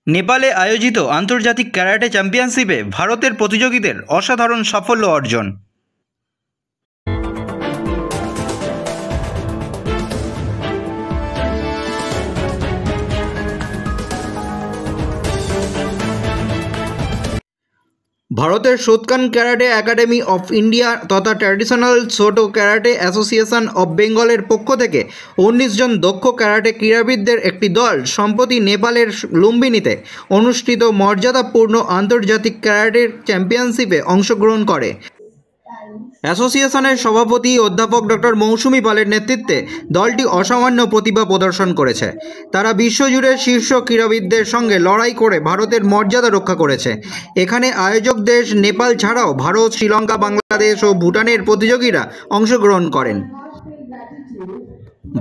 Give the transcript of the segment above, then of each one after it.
নেপালে আয়োজিত আন্তর্জাতিক ক্যারাটে চ্যাম্পিয়নশিপে ভারতের প্রতিযোগীদের অসাধারণ সাফল্য অর্জন। ভারতের সোতকান ক্যারাটে একাডেমি অফ ইন্ডিয়া তথা ট্র্যাডিশনাল ছোটো ক্যারাটে অ্যাসোসিয়েশন অফ বেঙ্গলের পক্ষ থেকে 19 জন দক্ষ ক্যারাটে ক্রীড়াবিদদের একটি দল সম্প্রতি নেপালের লুম্বিনীতে অনুষ্ঠিত মর্যাদাপূর্ণ আন্তর্জাতিক ক্যারাটে চ্যাম্পিয়নশিপে অংশগ্রহণ করে। অ্যাসোসিয়েশনের সভাপতি অধ্যাপক ডক্টর মৌসুমী পালের নেতৃত্বে দলটি অসামান্য প্রতিভা প্রদর্শন করেছে। তারা বিশ্বজুড়ে শীর্ষ ক্রীড়াবিদদের সঙ্গে লড়াই করে ভারতের মর্যাদা রক্ষা করেছে। এখানে আয়োজক দেশ নেপাল ছাড়াও ভারত, শ্রীলঙ্কা, বাংলাদেশ ও ভুটানের প্রতিযোগীরা অংশগ্রহণ করেন।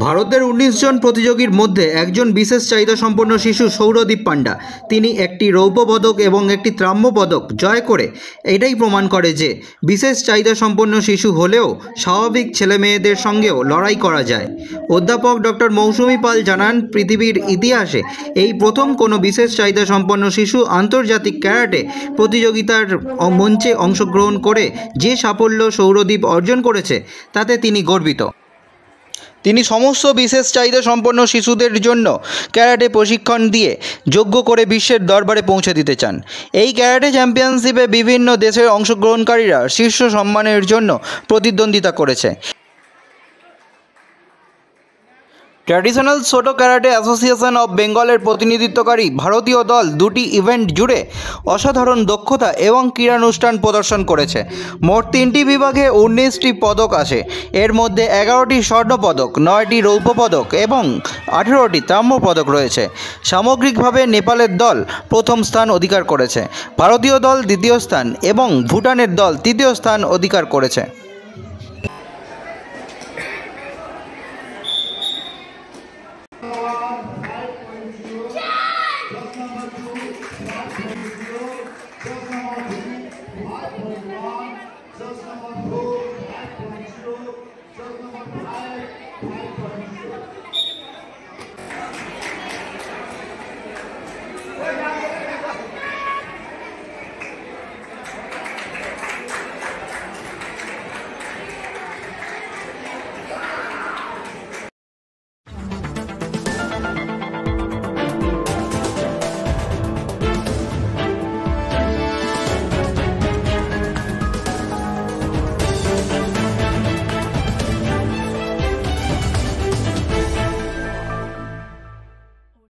ভারতের 19 জন প্রতিযোগীর মধ্যে একজন বিশেষ চাহিদা সম্পন্ন শিশু সৌরদীপ পান্ডা। তিনি একটি রৌপ্য পদক এবং একটি তাম্র পদক জয় করে এটাই প্রমাণ করে যে বিশেষ চাহিদা সম্পন্ন শিশু হলেও স্বাভাবিক ছেলেমেয়েদের সঙ্গেও লড়াই করা যায়। অধ্যাপক ডক্টর মৌসুমী পাল জানান, পৃথিবীর ইতিহাসে এই প্রথম কোনো বিশেষ চাহিদা সম্পন্ন শিশু আন্তর্জাতিক ক্যারাটে প্রতিযোগিতার মঞ্চে অংশগ্রহণ করে যে সাফল্য সৌরদীপ অর্জন করেছে তাতে তিনি গর্বিত। তিনি সমস্ত বিশেষ চাহিদা সম্পন্ন শিশুদের জন্য ক্যারাটে প্রশিক্ষণ দিয়ে যোগ্য করে বিশ্বের দরবারে পৌঁছে দিতে চান। এই ক্যারাটে চ্যাম্পিয়নশিপে বিভিন্ন দেশের অংশগ্রহণকারীরা শীর্ষ সম্মানের জন্য প্রতিদ্বন্দ্বিতা করেছে। ট্র্যাডিশনাল ছোটো ক্যারাটে অ্যাসোসিয়েশন অফ বেঙ্গলের প্রতিনিধিত্বকারী ভারতীয় দল দুটি ইভেন্ট জুড়ে অসাধারণ দক্ষতা এবং ক্রীড়ানুষ্ঠান প্রদর্শন করেছে। মোট 3টি বিভাগে 19টি পদক আসে। এর মধ্যে 11টি স্বর্ণপদক, 9টি রৌপ্য পদক এবং 18টি তাম্র পদক রয়েছে। সামগ্রিকভাবে নেপালের দল প্রথম স্থান অধিকার করেছে, ভারতীয় দল দ্বিতীয় স্থান এবং ভুটানের দল তৃতীয় স্থান অধিকার করেছে। Just number 2, 5.0, just number 5.0.